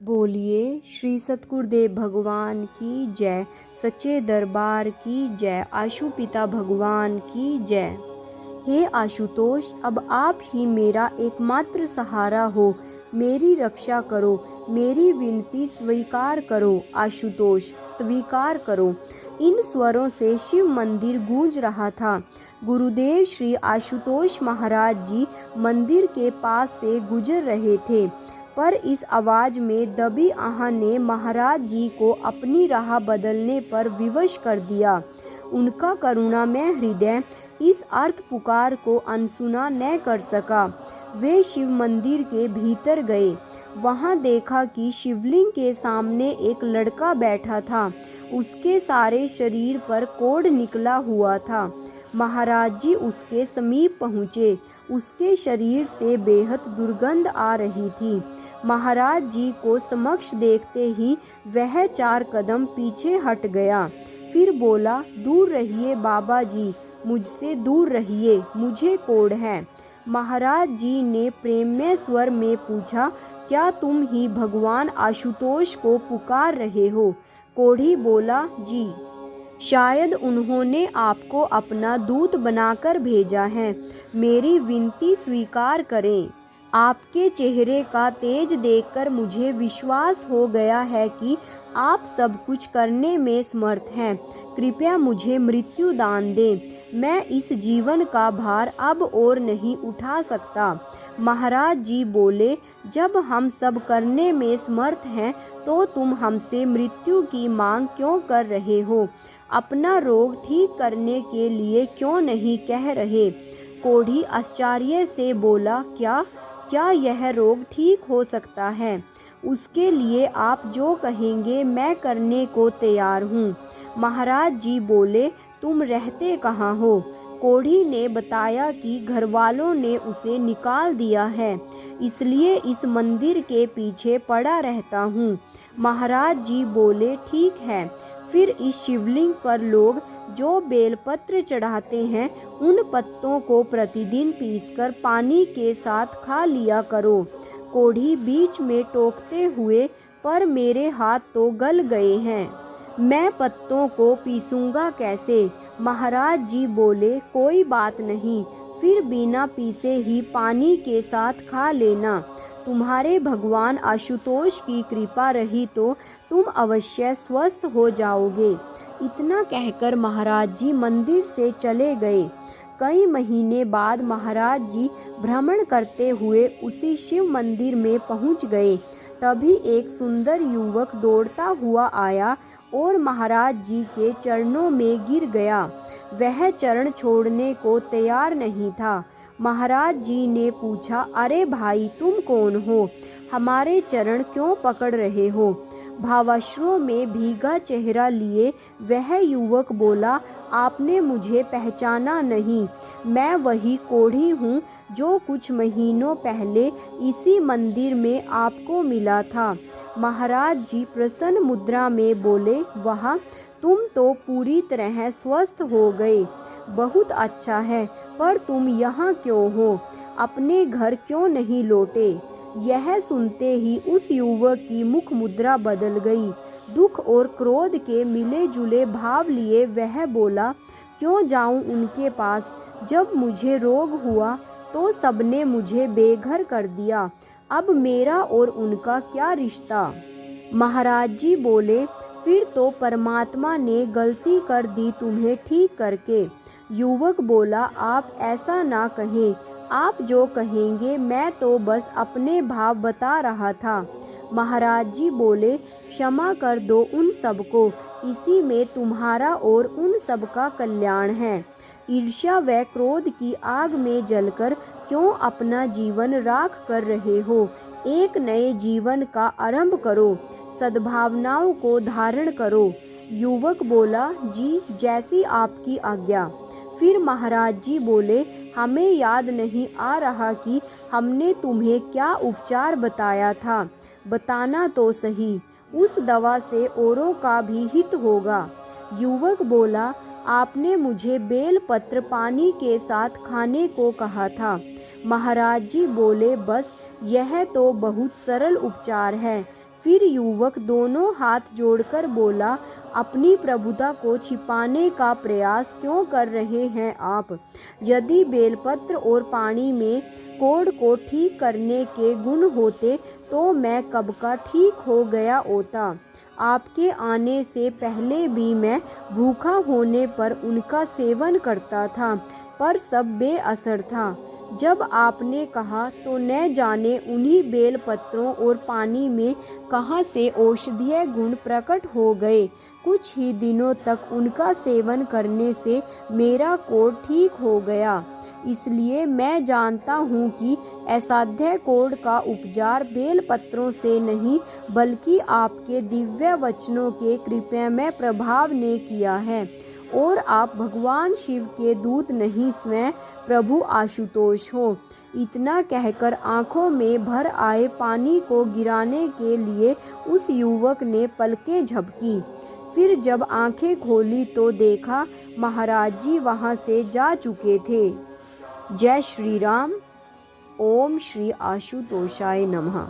बोलिए श्री सतगुरुदेव भगवान की जय, सच्चे दरबार की जय, आशुपिता भगवान की जय। हे आशुतोष, अब आप ही मेरा एकमात्र सहारा हो, मेरी रक्षा करो, मेरी विनती स्वीकार करो। आशुतोष स्वीकार करो। इन स्वरों से शिव मंदिर गूंज रहा था। गुरुदेव श्री आशुतोष महाराज जी मंदिर के पास से गुजर रहे थे, पर इस आवाज में दबी आह ने महाराज जी को अपनी राह बदलने पर विवश कर दिया। उनका करुणामय हृदय इस अर्थ पुकार को अनसुना न कर सका। वे शिव मंदिर के भीतर गए। वहां देखा कि शिवलिंग के सामने एक लड़का बैठा था। उसके सारे शरीर पर कोढ़ निकला हुआ था। महाराज जी उसके समीप पहुँचे। उसके शरीर से बेहद दुर्गंध आ रही थी। महाराज जी को समक्ष देखते ही वह 4 कदम पीछे हट गया। फिर बोला, दूर रहिए बाबा जी, मुझसे दूर रहिए, मुझे कोढ़ है। महाराज जी ने प्रेममय स्वर में पूछा, क्या तुम ही भगवान आशुतोष को पुकार रहे हो? कोढ़ी बोला, जी। शायद उन्होंने आपको अपना दूत बनाकर भेजा है। मेरी विनती स्वीकार करें। आपके चेहरे का तेज देखकर मुझे विश्वास हो गया है कि आप सब कुछ करने में समर्थ हैं। कृपया मुझे मृत्यु दान दें। मैं इस जीवन का भार अब और नहीं उठा सकता। महाराज जी बोले, जब हम सब करने में समर्थ हैं तो तुम हमसे मृत्यु की मांग क्यों कर रहे हो? अपना रोग ठीक करने के लिए क्यों नहीं कह रहे? कोढ़ी आश्चर्य से बोला, क्या यह रोग ठीक हो सकता है? उसके लिए आप जो कहेंगे मैं करने को तैयार हूँ। महाराज जी बोले, तुम रहते कहाँ हो? कोढ़ी ने बताया कि घर वालों ने उसे निकाल दिया है, इसलिए इस मंदिर के पीछे पड़ा रहता हूँ। महाराज जी बोले, ठीक है, फिर इस शिवलिंग पर लोग जो बेलपत्र चढ़ाते हैं उन पत्तों को प्रतिदिन पीसकर पानी के साथ खा लिया करो। कोढ़ी बीच में टोकते हुए, पर मेरे हाथ तो गल गए हैं, मैं पत्तों को पीसूंगा कैसे? महाराज जी बोले, कोई बात नहीं, फिर बिना पीसे ही पानी के साथ खा लेना। तुम्हारे भगवान आशुतोष की कृपा रही तो तुम अवश्य स्वस्थ हो जाओगे। इतना कहकर महाराज जी मंदिर से चले गए। कई महीने बाद महाराज जी भ्रमण करते हुए उसी शिव मंदिर में पहुंच गए। तभी एक सुंदर युवक दौड़ता हुआ आया और महाराज जी के चरणों में गिर गया। वह चरण छोड़ने को तैयार नहीं था। महाराज जी ने पूछा, अरे भाई, तुम कौन हो? हमारे चरण क्यों पकड़ रहे हो? भावाश्रुओं में भीगा चेहरा लिए वह युवक बोला, आपने मुझे पहचाना नहीं। मैं वही कोढ़ी हूँ जो कुछ महीनों पहले इसी मंदिर में आपको मिला था। महाराज जी प्रसन्न मुद्रा में बोले, वाह, तुम तो पूरी तरह स्वस्थ हो गए। बहुत अच्छा है, पर तुम यहाँ क्यों हो? अपने घर क्यों नहीं लौटे? यह सुनते ही उस युवक की मुख मुद्रा बदल गई। दुख और क्रोध के मिले जुले भाव लिए वह बोला, क्यों जाऊं उनके पास? जब मुझे रोग हुआ तो सबने मुझे बेघर कर दिया। अब मेरा और उनका क्या रिश्ता? महाराज जी बोले, फिर तो परमात्मा ने गलती कर दी तुम्हें ठीक करके। युवक बोला, आप ऐसा ना कहें, आप जो कहेंगे, मैं तो बस अपने भाव बता रहा था। महाराज जी बोले, क्षमा कर दो उन सबको, इसी में तुम्हारा और उन सबका कल्याण है। ईर्ष्या व क्रोध की आग में जलकर क्यों अपना जीवन राख कर रहे हो? एक नए जीवन का आरंभ करो, सद्भावनाओं को धारण करो। युवक बोला, जी, जैसी आपकी आज्ञा। फिर महाराज जी बोले, हमें याद नहीं आ रहा कि हमने तुम्हें क्या उपचार बताया था, बताना तो सही, उस दवा से औरों का भी हित होगा। युवक बोला, आपने मुझे बेलपत्र पानी के साथ खाने को कहा था। महाराज जी बोले, बस यह तो बहुत सरल उपचार है, फिर युवक दोनों हाथ जोड़कर बोला, अपनी प्रभुता को छिपाने का प्रयास क्यों कर रहे हैं आप? यदि बेलपत्र और पानी में कोढ़ को ठीक करने के गुण होते तो मैं कब का ठीक हो गया होता। आपके आने से पहले भी मैं भूखा होने पर उनका सेवन करता था, पर सब बेअसर था। जब आपने कहा तो न जाने उन्हीं बेल पत्रों और पानी में कहाँ से औषधीय गुण प्रकट हो गए। कुछ ही दिनों तक उनका सेवन करने से मेरा कोढ़ ठीक हो गया। इसलिए मैं जानता हूँ कि असाध्य कोढ़ का उपचार बेल पत्रों से नहीं बल्कि आपके दिव्य वचनों के कृपामय प्रभाव ने किया है। और आप भगवान शिव के दूत नहीं स्वयं प्रभु आशुतोष हो। इतना कहकर आंखों में भर आए पानी को गिराने के लिए उस युवक ने पलकें झपकी। फिर जब आंखें खोली तो देखा महाराज जी वहां से जा चुके थे। जय श्री राम। ओम श्री आशुतोषाय नमः।